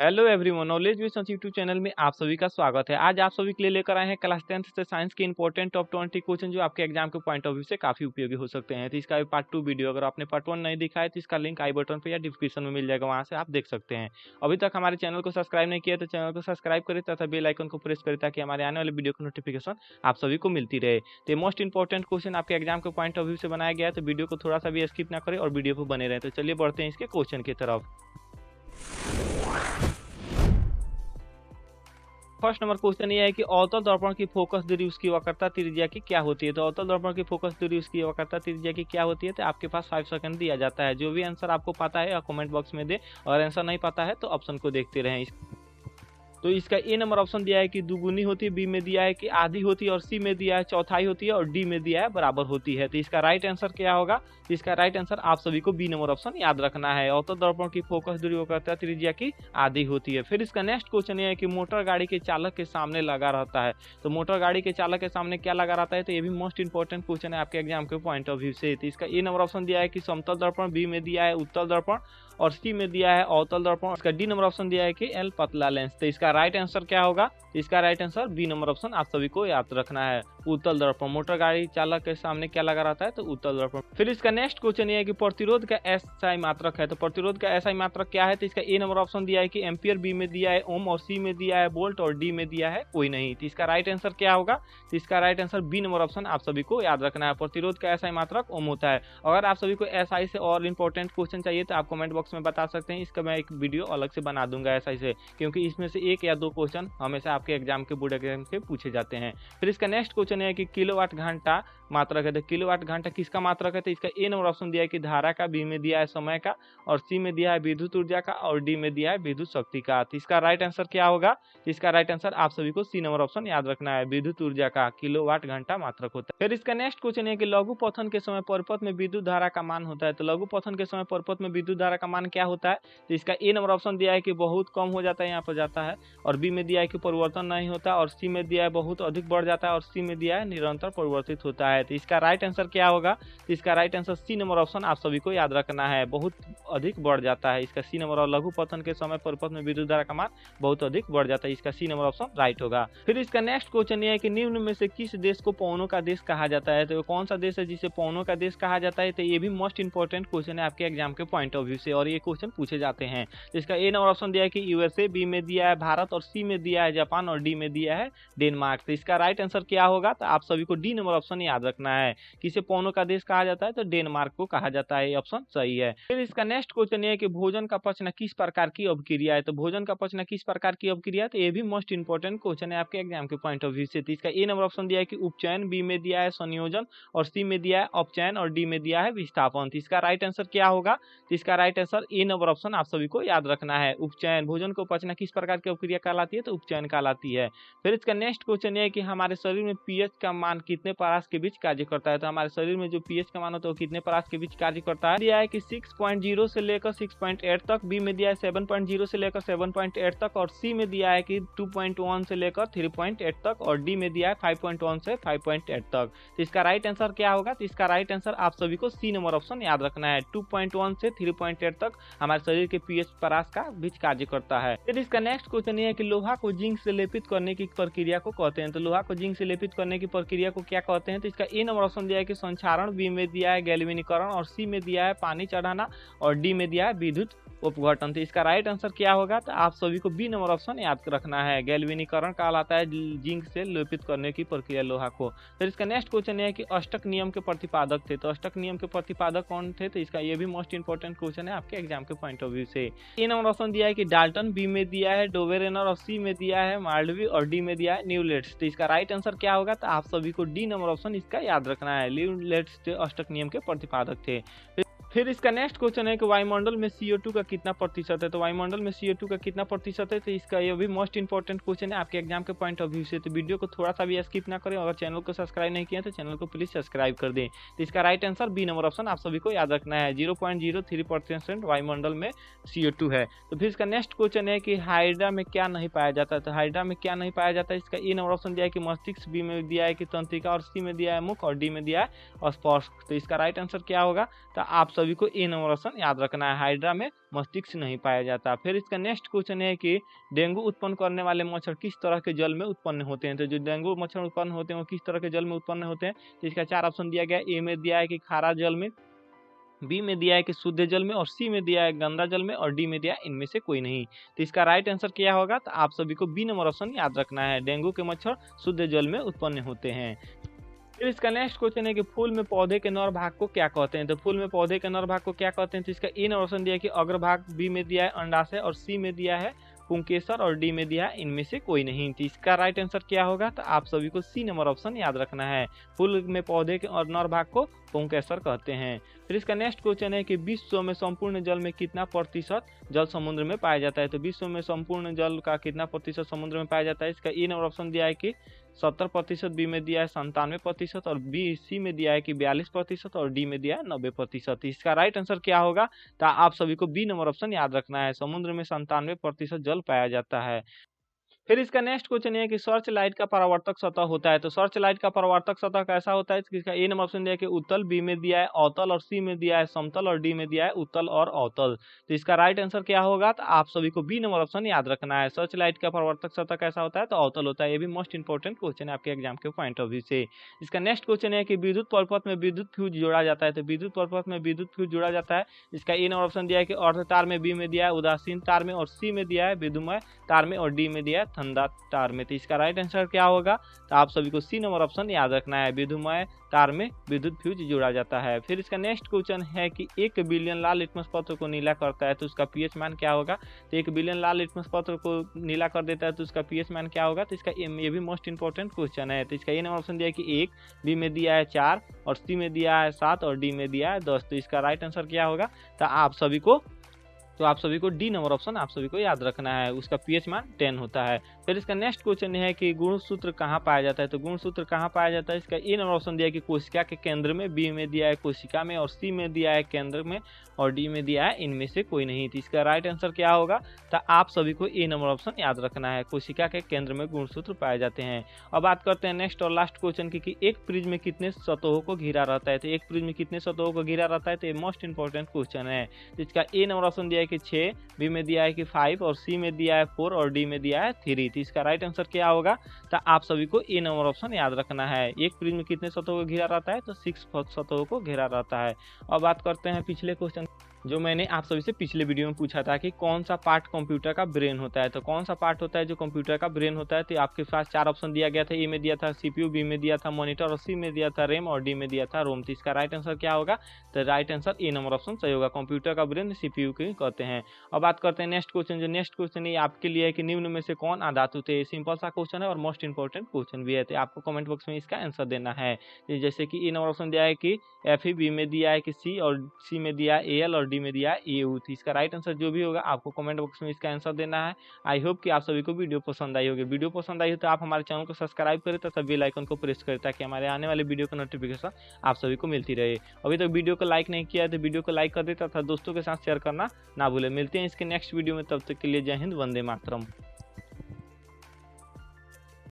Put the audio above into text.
Hello everyone, knowledge with Sanjeev YouTube channel में आप सभी का स्वागत है। आज आप सभी के लिए लेकर आए हैं क्लास 10th से साइंस के इंपॉर्टेंट टॉप 20 क्वेश्चन जो आपके एग्जाम के पॉइंट ऑफ व्यू से काफी उपयोगी हो सकते हैं। तो इसका पार्ट 2 वीडियो अगर आपने पार्ट 1 नहीं दिखा है तो इसका लिंक आई बटन पे या डिस्क्रिप्शन में मिल जाएगा, वहां से आप देख सकते हैं। अभी तक हमारे चैनल को सब्सक्राइब नहीं किया तो चैनल को सब्सक्राइब करें तथा बेल आइकन को प्रेस करें ताकि हमारे आने वाले वीडियो की नोटिफिकेशन आप सभी को मिलती रहे। तो मोस्ट इंपॉर्टेंट क्वेश्चन आपके एग्जाम के पॉइंट ऑफ व्यू से बनाया गया है, तो वीडियो को थोड़ा सा भी स्किप ना करें और वीडियो पर बने रहे। तो चलिए बढ़ते हैं इसके क्वेश्चन की तरफ। फर्स्ट नंबर क्वेश्चन ये है कि अवतल दर्पण की फोकस दूरी उसकी वक्रता त्रिज्या की क्या होती है। तो अवतल दर्पण की फोकस दूरी उसकी वक्रता त्रिज्या की क्या होती है, तो आपके पास 5 सेकंड दिया जाता है। जो भी आंसर आपको पता है कमेंट बॉक्स में दे, और आंसर नहीं पता है तो ऑप्शन को देखते रहें। तो इसका ए नंबर ऑप्शन दिया है कि दुगुनी होती है, बी में दिया है कि आधी होती है, और सी में दिया है चौथाई होती है, और डी में दिया है बराबर होती है। तो इसका राइट आंसर क्या होगा? इसका राइट आंसर आप सभी को बी नंबर ऑप्शन याद रखना है। अवतल दर्पण की फोकस दूरी वक्रता त्रिज्या की आधी होती है। फिर इसका नेक्स्ट क्वेश्चन ये है कि मोटर गाड़ी के चालक के सामने लगा रहता है। तो मोटर गाड़ी के चालक के सामने क्या लगा रहता है, तो ये भी मोस्ट इंपॉर्टेंट क्वेश्चन है आपके एग्जाम के पॉइंट ऑफ व्यू से। तो इसका ए नंबर ऑप्शन दिया है कि समतल दर्पण, बी में दिया है उत्तल दर्पण, और सी में दिया है अवतल दर्पण। इसका डी नंबर ऑप्शन दिया है कि एल पतला लेंस। तो इसका राइट आंसर क्या होगा? इसका right answer B number option आप सभी को याद रखना है, उत्तल दर्पण। मोटर गाड़ी चालक के सामने क्या लगा रहता है, तो उत्तल दर्पण। फिर इसका नेक्स्ट क्वेश्चन ये है कि प्रतिरोध का एसआई मात्रक है। तो प्रतिरोध का एसआई मात्रक क्या है? तो इसका ए नंबर ऑप्शन दिया है कि एम्पियर, बी में दिया है ओम, और सी में दिया है वोल्ट, और डी में दिया है कोई नहीं। तो इसका राइट आंसर क्या होगा? तो इसका right answer B number option आप सभी को याद रखना है। प्रतिरोध का एसआई मात्रक ओम होता है। अगर आप सभी को एसआई से और इंपॉर्टेंट क्वेश्चन चाहिए तो आप कमेंट बॉक्स में बता सकते हैं। इसका मैं एक वीडियो अलग से बना दूंगा एसआई से, क्योंकि इसमें से एक या दो क्वेश्चन हमेशा आपके एग्जाम के बोर्ड एग्जाम के पूछे जाते हैं। फिर इसका नेक्स्ट क्वेश्चन है कि किलोवाट घंटा मात्रक है। तो किलोवाट घंटा किसका मात्रक है? तो इसका ए नंबर ऑप्शन दिया है कि धारा का, बी में दिया है समय का, और सी में दिया है विद्युत ऊर्जा का, और डी में दिया है विद्युत शक्ति का। तो इसका राइट आंसर क्या होगा? इसका राइट आंसर आप सभी को सी नंबर ऑप्शन याद रखना है, विद्युत ऊर्जा का किलोवाट घंटा मात्रक होता है। फिर इसका नेक्स्ट क्वेश्चन है कि लघु पथन के समय परिपथ में विद्युत धारा का मान होता है। तो लघु पथन के समय परिपथ में विद्युत धारा का मान क्या होता है? तो इसका ए नंबर ऑप्शन दिया है कि बहुत कम हो जाता है, यहाँ पर जाता है, और बी में दिया है कि परिवर्तन नहीं होता, और सी में दिया है बहुत अधिक बढ़ जाता है, और सी में दिया है निरंतर परिवर्तित होता है। तो इसका राइट आंसर क्या होगा? तो इसका right answer C number option आप सभी को याद रखना है, बहुत अधिक बढ़ जाता है। इसका सी नंबर, और लघु पतन के समय परिपथ में विद्युत धारा का मान बहुत अधिक बढ़ जाता है। इसका सी नंबर ऑप्शन राइट होगा। फिर इसका नेक्स्ट क्वेश्चन ये है कि निम्न में से किस देश को पवनों का देश कहा जाता है। तो कौन सा देश है जिसे पवनों का देश कहा जाता है? तो ये भी मोस्ट इंपॉर्टेंट क्वेश्चन है आपके एग्जाम के पॉइंट ऑफ व्यू से, और ये क्वेश्चन पूछे जाते हैं। तो इसका ए नंबर ऑप्शन दिया है कि यूएसए, बी में दिया है भारत, और सी में दिया है जापान, और डी में दिया है डेनमार्क। तो इसका राइट आंसर क्या होगा? तो आप सभी को डी नंबर ऑप्शन याद रखना है। किसे पवनों का देश कहा जाता है? तो डेनमार्क को कहा जाता है। ये ऑप्शन सही है। फिर इसका नेक्स्ट क्वेश्चन ये है कि भोजन का पचना किस प्रकार की अभिक्रिया है। तो भोजन का पचना किस प्रकार की अभिक्रिया है? तो ये भी मोस्ट इंपॉर्टेंट क्वेश्चन है आपके एग्जाम के पॉइंट ऑफ व्यू से। तो इसका ए नंबर ऑप्शन दिया है कि उपचयन, बी में दिया है संयोजन, और सी में दिया है अपचयन, और डी में दिया है विस्थापन। तो इसका राइट आंसर क्या होगा? तो इसका right answer A number option आप सभी को याद रखना है, उपचयन। भोजन को पचना किस प्रकार की अभिक्रिया कहलाती है? तो उपचयन कहलाती है। फिर इसका नेक्स्ट क्वेश्चन ये है कि हमारे शरीर में पीएच का मान कितने परास के बीच कार्य करता है। तो हमारे शरीर में जो पीएच का मान होता है वो कितने परास के बीच कार्य करता है? दिया है कि 6.0 से लेकर 6.8 तक, बी में दिया है 7.0 से लेकर 7.8 तक, और सी में दिया है कि 2.1 से लेकर 3.8 तक, और डी में दिया है 5.1 से 5.8 तक। तो इसका राइट आंसर क्या होगा? तो इसका राइट आंसर आप सभी को सी नंबर ऑप्शन याद रखना है, 2.1 से 3.8 तक हमारे शरीर के पीएच परास का बीच कार्य करता है। फिर इसका नेक्स्ट क्वेश्चन ये है कि लोहा को जिंक से लेपित करने की प्रक्रिया को कहते हैं। तो लोहा को जिंक से लेपित करने की प्रक्रिया को क्या कहते हैं? तो इसका ए नंबर ऑप्शन दिया है कि संक्षारण, बी में दिया है गैल्वेनीकरण, और सी में दिया है पानी चढ़ाना, और डी में दिया है विद्युत उपघटन। तो इसका राइट आंसर क्या होगा? तो आप सभी को बी नंबर ऑप्शन याद रखना है, गैल्वेनीकरण कहलाता है जिंक से लेपित करने की प्रक्रिया लोहा को। फिर इसका नेक्स्ट क्वेश्चन है कि अष्टक नियम के प्रतिपादक थे। तो अष्टक नियम के प्रतिपादक कौन थे? तो इसका ये भी मोस्ट इंपॉर्टेंट क्वेश्चन है आपके एग्जाम के पॉइंट ऑफ व्यू से। ए नंबर ऑप्शन दिया है कि डाल्टन, बी में दिया है डोवेरेनर, और सी में दिया है मार्डवी, और डी में दिया है न्यूलेट्स। तो इसका राइट आंसर क्या होगा? तो आप सभी को डी नंबर ऑप्शन इसका याद रखना है, न्यूलेट्स अष्टक नियम के प्रतिपादक थे। फिर इसका नेक्स्ट क्वेश्चन है कि वायुमंडल में CO2 का कितना प्रतिशत है। तो वायुमंडल में CO2 का कितना प्रतिशत है? तो इसका ये भी मोस्ट इंपॉर्टेंट क्वेश्चन है आपके एग्जाम के पॉइंट ऑफ व्यू से। तो वीडियो को थोड़ा सा भी स्किप ना करें, अगर चैनल को सब्सक्राइब नहीं किया तो चैनल को प्लीज सब्सक्राइब कर दें। तो इसका right answer B number option आप सभी को याद रखना है, 0.03% वायुमंडल में CO2 है। तो फिर इसका नेक्स्ट क्वेश्चन है कि हाइड्रा में क्या नहीं पाया जाता है। तो हाइड्रा में क्या नहीं पाया जाता है? इसका ए नंबर ऑप्शन दिया है कि मस्तिष्क, बी में दिया है कि तंत्रिका, और सी में दिया है मुख, और डी में दिया है स्पर्श। तो इसका राइट आंसर क्या होगा? तो आप सभी सभी को ए नंबर ऑप्शन याद रखना है। हाइड्रा में मस्तिष्क नहीं पाया जाता। फिर इसका नेक्स्ट क्वेश्चन है कि डेंगू उत्पन्न करने वाले मच्छर किस तरह के जल में उत्पन्न होते हैं। तो जो डेंगू मच्छर उत्पन्न होते हैं वो किस तरह के जल में उत्पन्न होते हैं, तो इसका 4 ऑप्शन दिया गया है। ए में दिया है कि खारा जल में, बी में दिया है कि शुद्ध जल में, और सी में दिया है गंदा जल में, और डी में दिया है इनमें से कोई नहीं। तो इसका राइट आंसर क्या होगा, तो आप सभी को बी नंबर ऑप्शन याद रखना है। डेंगू के मच्छर शुद्ध जल में उत्पन्न होते हैं। फिर इसका नेक्स्ट क्वेश्चन है कि फूल में पौधे के नर भाग को क्या कहते हैं। तो फूल में पौधे के नर भाग को क्या कहते हैं, तो इसका ए नंबर ऑप्शन दिया है कि अग्रभाग, बी में दिया है अंडाशय, और सी में दिया है पुंकेसर, और डी में दिया है इनमें से कोई नहीं। तो इसका राइट आंसर क्या होगा, तो आप सभी को सी नंबर ऑप्शन याद रखना है। फूल में पौधे के और नर भाग को पुंकेसर कहते हैं। फिर इसका नेक्स्ट क्वेश्चन है कि विश्व में संपूर्ण जल में कितना प्रतिशत जल समुद्र में पाया जाता है। तो विश्व में संपूर्ण जल का कितना प्रतिशत समुद्र में पाया जाता है, इसका ए नंबर ऑप्शन दिया है कि 70%, बी में दिया है 97%, और बी सी में दिया है कि 42%, और डी में दिया है 90%। इसका राइट आंसर क्या होगा, तो आप सभी को बी नंबर ऑप्शन याद रखना है। समुद्र में 97% जल पाया जाता है। फिर इसका नेक्स्ट क्वेश्चन है कि सर्च लाइट का परावर्तक सतह होता है। तो सर्च लाइट का परावर्तक सतह कैसा होता है, इसका ए नंबर ऑप्शन दिया है कि उत्तल, बी में दिया है अवतल, और सी में दिया है समतल, और डी में दिया है उत्तल और अवतल। तो इसका राइट आंसर क्या होगा, तो आप सभी को बी नंबर ऑप्शन याद रखना है। सर्च लाइट का परावर्तक सतह कैसा होता है, तो अवतल होता है। ये भी मोस्ट इंपोर्टेंट क्वेश्चन है आपके एग्जाम के पॉइंट ऑफ व्यू से। इसका नेक्स्ट क्वेश्चन है कि विद्युत परिपथ में विद्युत फ्यूज जोड़ा जाता है। तो विद्युत परिपथ में विद्युत फ्यूज जोड़ा जाता है, इसका ए नंबर ऑप्शन दिया है कि अर्ध तार में, बी में दिया है उदासीन तार में, और सी में दिया है विद्युमय तार में, और डी में दिया है ठंडा तार में। तो इसका राइट आंसर क्या होगा, तो आप सभी को सी नंबर ऑप्शन याद रखना है। विद्युमय तार में विद्युत फ्यूज जोड़ा जाता है। फिर इसका नेक्स्ट क्वेश्चन है कि 1 बिलियन लाल लिटमस पत्र को नीला करता है, तो उसका पीएच मान क्या होगा। तो 1 बिलियन लाल लिटमस पत्र को नीला कर देता है, तो उसका पीएच मान क्या होगा। तो इसका ये भी मोस्ट इंपोर्टेंट क्वेश्चन है। तो इसका ए नंबर ऑप्शन दिया है कि 1, बी में दिया है 4, और सी में दिया है 7, और डी में दिया है 10। तो इसका राइट आंसर क्या होगा, तो आप सभी को डी नंबर ऑप्शन आप सभी को याद रखना है। उसका पीएच मान 10 होता है। फिर इसका नेक्स्ट क्वेश्चन है कि गुणसूत्र कहाँ पाया जाता है। तो गुणसूत्र कहाँ पाया जाता है, इसका ए नंबर ऑप्शन दिया है कि कोशिका के केंद्र में, बी में दिया है कोशिका में, और सी में दिया है केंद्र में, और डी में दिया है इनमें से कोई नहीं। तो इसका राइट आंसर क्या होगा, तो आप सभी को ए नंबर ऑप्शन याद रखना है। कोशिका के केंद्र में गुणसूत्र पाए जाते हैं। अब बात करते हैं नेक्स्ट और लास्ट क्वेश्चन की कि एक प्रिज्म में कितने सतहों को घिरा रहता है। तो एक प्रिज्म में कितने सतहों को घिरा रहता है, तो ये मोस्ट इंपोर्टेंट क्वेश्चन है। तो इसका ए नंबर ऑप्शन दिया है कि 6, बी में दिया है कि 5, और सी में दिया है 4, और डी में दिया है 3। तो इसका राइट आंसर क्या होगा, तो आप सभी को ए नंबर ऑप्शन याद रखना है। एक प्रिज्म में कितने सतहों को घिरा रहता है, तो 6 सतहों को घेरा रहता है। अब बात करते हैं पिछले क्वेश्चन जो मैंने आप सभी से पिछले वीडियो में पूछा था कि कौन सा पार्ट कंप्यूटर का ब्रेन होता है। तो कौन सा पार्ट होता है जो कंप्यूटर का ब्रेन होता है, तो आपके पास 4 ऑप्शन दिया गया था। ए में दिया था सीपीयू, बी में दिया था मॉनिटर, और सी में दिया था रैम, और डी में दिया था रोम। तो इसका राइट आंसर क्या होगा, तो right answer A number option सही होगा। कंप्यूटर का ब्रेन सीपीयू को कहते हैं। अब बात करते हैं नेक्स्ट क्वेश्चन। जो नेक्स्ट क्वेश्चन है आपके लिए है कि निम्न में से कौन अधातु थे। सिंपल सा क्वेश्चन है और मोस्ट इंपोर्टेंट क्वेश्चन भी है। तो आपको कमेंट बॉक्स में इसका आंसर देना है। जैसे कि ए नंबर ऑप्शन दिया है कि एफ, बी में दिया है कि सी, और सी में दिया है एल, और डी में दिया है ए। इसका राइट आंसर जो भी होगा आपको कमेंट बॉक्स में इसका आंसर देना है। आई होप कि आप सभी को वीडियो पसंद आई होगी। वीडियो पसंद आई हो तो आप हमारे चैनल को सब्सक्राइब करें तथा बेल आइकन को प्रेस करें ताकि हमारे आने वाले वीडियो का नोटिफिकेशन आप सभी को मिलती रहे। अभी तक वीडियो को लाइक नहीं किया है तो वीडियो को लाइक कर दे तथा दोस्तों के साथ शेयर करना ना भूलें। मिलते हैं इसके नेक्स्ट वीडियो में, तब तक के लिए जय हिंद, वंदे मातरम।